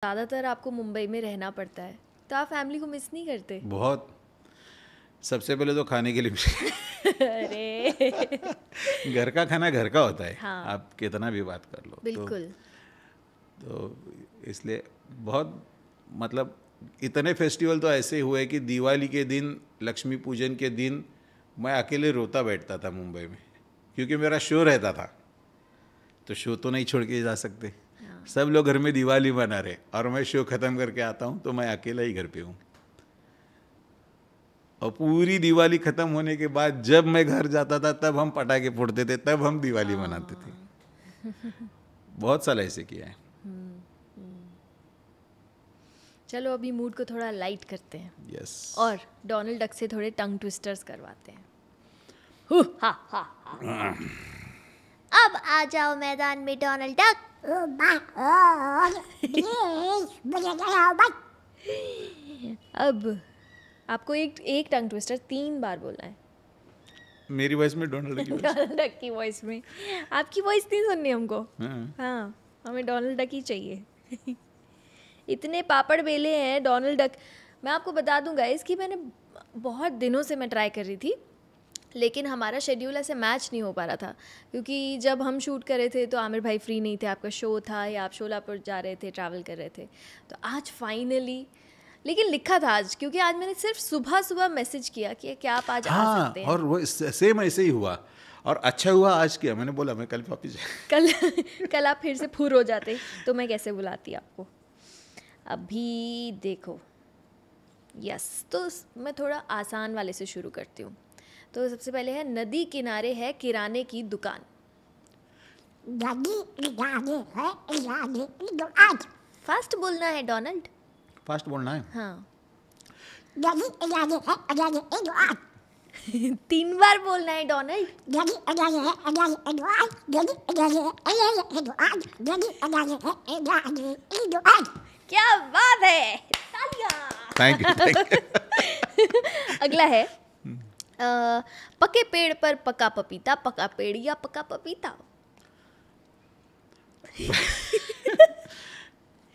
ज़्यादातर आपको मुंबई में रहना पड़ता है, तो आप फैमिली को मिस नहीं करते? बहुत। सबसे पहले तो खाने के लिए अरे घर का खाना घर का होता है। हाँ। आप कितना भी बात कर लो। बिल्कुल। तो इसलिए बहुत मतलब इतने फेस्टिवल तो ऐसे हुए कि दिवाली के दिन, लक्ष्मी पूजन के दिन मैं अकेले रोता बैठता था मुंबई में, क्योंकि मेरा शो रहता था। तो शो तो नहीं छोड़ के जा सकते। सब लोग घर में दिवाली मना रहे और मैं शो ख़त्म करके आता हूँ तो मैं अकेला ही घर पे हूँ। और पूरी दिवाली ख़त्म होने के बाद जब मैं घर जाता था तब हम पटाखे फोड़ते थे, तब हम दिवाली मनाते थे। बहुत साल ऐसे किया है। चलो अभी मूड को थोड़ा लाइट करते हैं। यस। और डोनाल्ड डक से थोड़े टंग ट्विस्टर्स करवाते हैं। हु हा हा हा। अब आ जाओ मैदान में डोनाल्ड डक। अब आपको एक टंग ट्विस्टर 3 बार बोलना है। मेरी वॉइस में डोनाल्ड की वॉइस। डोनाल्ड डक की वॉइस में। आपकी वॉइस नहीं सुननी हमको। हाँ। हाँ, हमें डोनाल्ड डक ही चाहिए। इतने पापड़ बेले हैं डोनाल्ड डक। मैं आपको बता दूंगा इसकी, मैंने बहुत दिनों से मैं ट्राई कर रही थी, लेकिन हमारा शेड्यूल ऐसे मैच नहीं हो पा रहा था, क्योंकि जब हम शूट कर रहे थे तो आमिर भाई फ्री नहीं थे, आपका शो था या आप शोलापुर जा रहे थे, ट्रैवल कर रहे थे। तो आज फाइनली, लेकिन लिखा था आज, क्योंकि आज मैंने सिर्फ सुबह सुबह मैसेज किया कि क्या आप आज आ सकते हैं। और वो सेम ऐसे ही हुआ और अच्छा हुआ आज किया। मैंने बोला मैं कल वापिस कल आप फिर से फुर हो जाते तो मैं कैसे बुलाती आपको। अभी देखो, यस, तो मैं थोड़ा आसान वाले से शुरू करती हूँ। तो सबसे पहले है, नदी किनारे है किराने की दुकान। फास्ट बोलना है डोनाल्ड। फास्ट बोलना है। हाँ। 3 बार बोलना है डोनाल्ड। क्या बात है, तालियां। Thank you. अगला है, पके पेड़ पर पका पपीता, पका पेड़ या पका पपीता।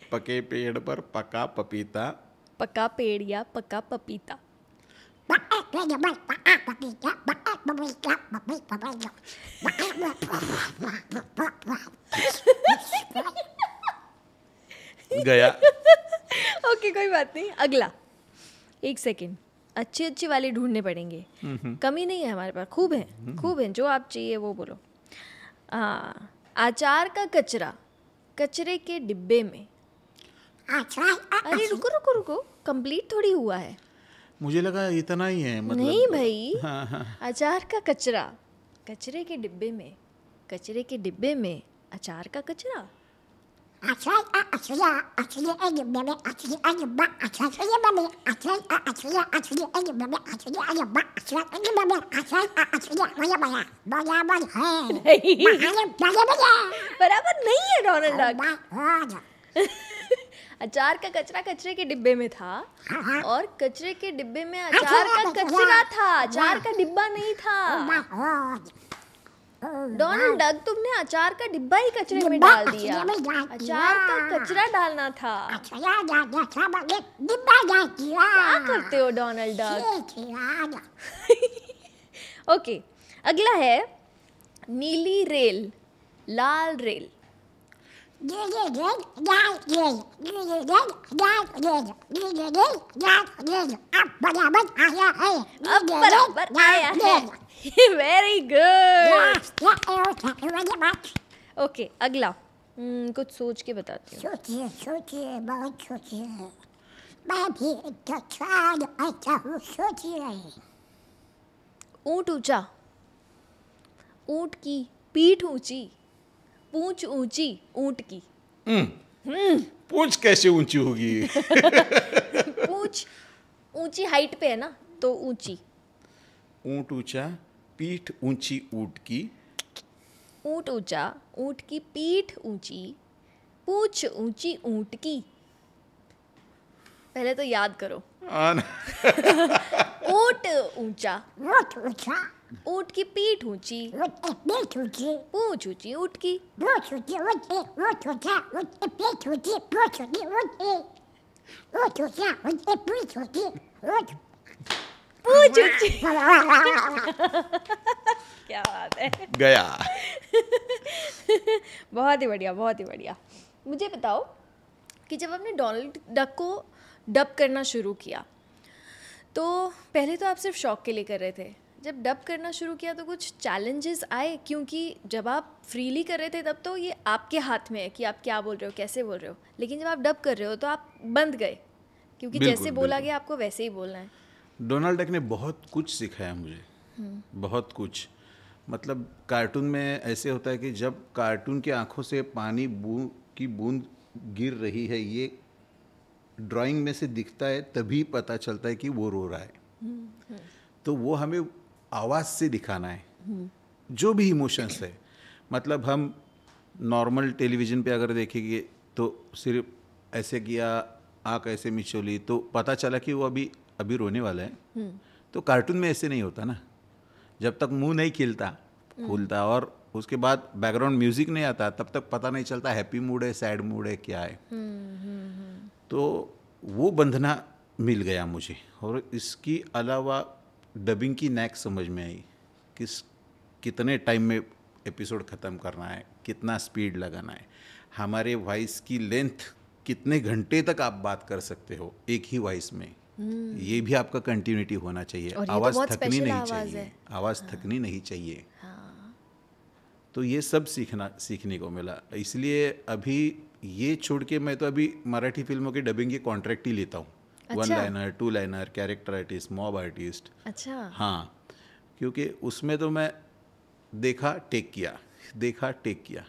पके पेड़ पर पका पपीता, पका पेड़ या पका पपीता। गया। ओके, कोई बात नहीं। अगला, 1 सेकेंड, अच्छे वाले ढूंढने पड़ेंगे। कमी नहीं है हमारे पास, खूब है। जो आप चाहिए वो बोलो। अचार का कचरा कचरे के डिब्बे में। अरे रुको, कंप्लीट थोड़ी हुआ है। मुझे लगा इतना ही है, मतलब नहीं भाई। हाँ। अचार का कचरा कचरे के डिब्बे में, कचरे के डिब्बे में अचार का कचरा। बराबर नहीं है डोनाल्ड डक। अचार का कचरा कचरे के डिब्बे में था और कचरे के डिब्बे में अचार का कचरा था, अचार का डिब्बा नहीं था। डोनाल्ड डक, तुमने अचार का डिब्बा ही कचरे में डाल दिया। अचार का कचरा डालना था। क्या करते हो डोनाल्ड डक? ओके, अगला है, नीली रेल लाल रेल। अब बराबर आया है। Very good. ओके, अगला कुछ सोच के बताती हूँ। सोचिए, बहुत सोचिए। मैं भी सोचिए। ऊंट ऊंचा, ऊंट की पीठ ऊंची, पूंछ ऊंची ऊंट की। पूंछ कैसे ऊंची होगी? पूंछ ऊंची हाइट पे है ना, तो ऊंची। ऊंट ऊंचा, पीठ ऊंची ऊंट की। ऊंट ऊंचा, ऊंट की पीठ ऊंची, पूंछ ऊंची ऊंट की। पहले तो याद करो। ऊंट ऊंचा। ऊँट की पीठ ऊंची, ऊँट की पीठ ऊँची, पूंछ ऊंची ऊँट की, पूंछ ऊँची ऊँट की, ऊँट ऊँचा ऊँट की पीठ ऊँची, पूंछ ऊँची ऊँट की, ऊँट ऊँचा ऊँट की पीठ ऊँची, ऊँट पूंछ ऊंची। क्या बात है, गया। बहुत ही बढ़िया, बहुत ही बढ़िया। मुझे बताओ कि जब आपने डोनाल्ड डक को डब करना शुरू किया तो पहले तो आप सिर्फ शौक के लिए कर रहे थे, जब डब करना शुरू किया तो कुछ चैलेंजेस आए? क्योंकि जब आप फ्रीली कर रहे थे तब तो ये आपके हाथ में है कि आप क्या बोल रहे हो, कैसे बोल रहे हो, लेकिन जब आप डब कर रहे हो तो आप बंद गए क्योंकि बिल्कुल, जैसे बोला बिल्कुल। गया आपको वैसे ही बोलना है। डोनाल्ड डक ने बहुत कुछ सिखाया मुझे, बहुत कुछ। मतलब कार्टून में ऐसे होता है कि जब कार्टून की आंखों से पानी की बूंद गिर रही है, ये ड्राइंग में से दिखता है, तभी पता चलता है कि वो रो रहा है। तो वो हमें आवाज़ से दिखाना है, जो भी इमोशंस है। मतलब हम नॉर्मल टेलीविज़न पे अगर देखेंगे तो सिर्फ ऐसे किया, आँख ऐसे मिचोली, तो पता चला कि वो अभी अभी रोने वाला है। तो कार्टून में ऐसे नहीं होता ना, जब तक मुंह नहीं खुलता और उसके बाद बैकग्राउंड म्यूजिक नहीं आता, तब तक पता नहीं चलता हैप्पी मूड है, सैड मूड है, क्या है। तो वो बंधना मिल गया मुझे। और इसकी अलावा डबिंग की नैक समझ में आई, कितने टाइम में एपिसोड ख़त्म करना है, कितना स्पीड लगाना है, हमारे वॉइस की लेंथ, कितने घंटे तक आप बात कर सकते हो एक ही वॉइस में। ये भी आपका कंटिन्यूटी होना चाहिए, और ये तो आवाज़ बहुत थकनी स्पेशल नहीं आवाज़ चाहिए, है। आवाज़ थकनी नहीं चाहिए। तो ये सब सीखने को मिला। इसलिए अभी ये छोड़ के मैं तो अभी मराठी फिल्मों की डबिंग की कॉन्ट्रैक्ट ही लेता हूँ। अच्छा। 1 liner, 2 liner, character artist, mob artist. अच्छा। हाँ, क्योंकि उसमें तो मैं देखा टेक किया,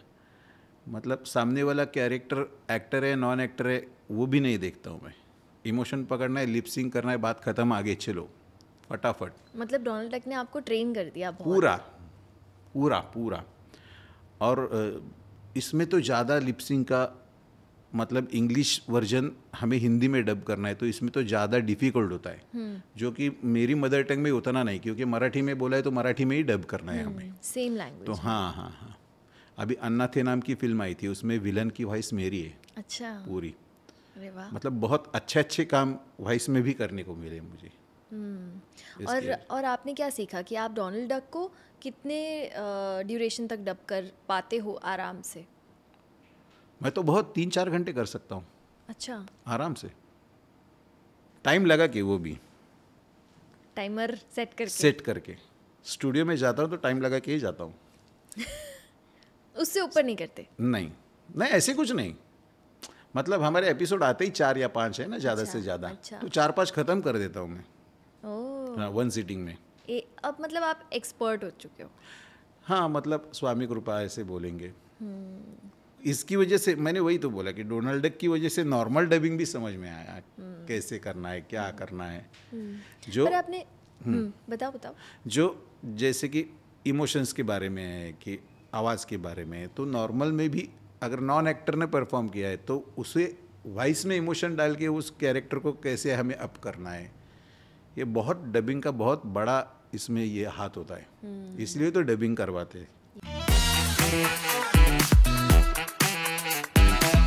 मतलब सामने वाला कैरेक्टर एक्टर है नॉन एक्टर है वो भी नहीं देखता हूँ मैं। इमोशन पकड़ना है, लिप सिंक करना है, बात खत्म, आगे चलो फटाफट। मतलब डोनाल्ड डक ने आपको ट्रेन कर दिया बहुत। पूरा। और इसमें तो ज़्यादा लिपसिंग का मतलब इंग्लिश वर्जन हमें हिंदी में डब करना है, तो इसमें तो ज़्यादा डिफ़िकल्ट होता है, जो कि मेरी मदर टंग में उतना नहीं, क्योंकि मराठी में बोला है तो मराठी में ही डब करना है हमें। Same language. तो हाँ। अभी अन्ना थे नाम की फिल्म आई थी, उसमें विलन की वॉइस मेरी है अच्छा। पूरी। अरे वाह। मतलब बहुत अच्छे काम वॉइस में भी करने को मिले मुझे। और आपने क्या सीखा कि आप डोनाल्ड डक को कितने ड्यूरेशन तक डब कर पाते हो आराम से? मैं तो बहुत 3-4 घंटे कर सकता हूँ अच्छा। आराम से, टाइम लगा के, वो भी टाइमर सेट करके स्टूडियो में जाता हूँ तो टाइम लगा के ही जाता हूँ। उससे ऊपर नहीं करते? नहीं ऐसे कुछ नहीं। मतलब हमारे एपिसोड आते ही 4 या 5 है ना, ज़्यादा अच्छा, से ज़्यादा। अच्छा। तो 4-5 ख़त्म कर देता हूँ मैं। ओह। हाँ, 1 सीटिंग में। अब मतलब आप एक्सपर्ट हो चुके हो। हाँ, मतलब स्वामी कृपा ऐसे बोलेंगे। इसकी वजह से मैंने वही तो बोला कि डोनाल्ड डक की वजह से नॉर्मल डबिंग भी समझ में आया, कैसे करना है, क्या करना है। जो पर आपने बताओ। जो जैसे कि इमोशंस के बारे में है, कि आवाज़ के बारे में है, तो नॉर्मल में भी अगर नॉन एक्टर ने परफॉर्म किया है तो उसे वॉइस में इमोशन डाल के उस कैरेक्टर को कैसे हमें अप करना है, ये बहुत डबिंग का बहुत बड़ा इसमें ये हाथ होता है। इसलिए तो डबिंग करवाते हैं।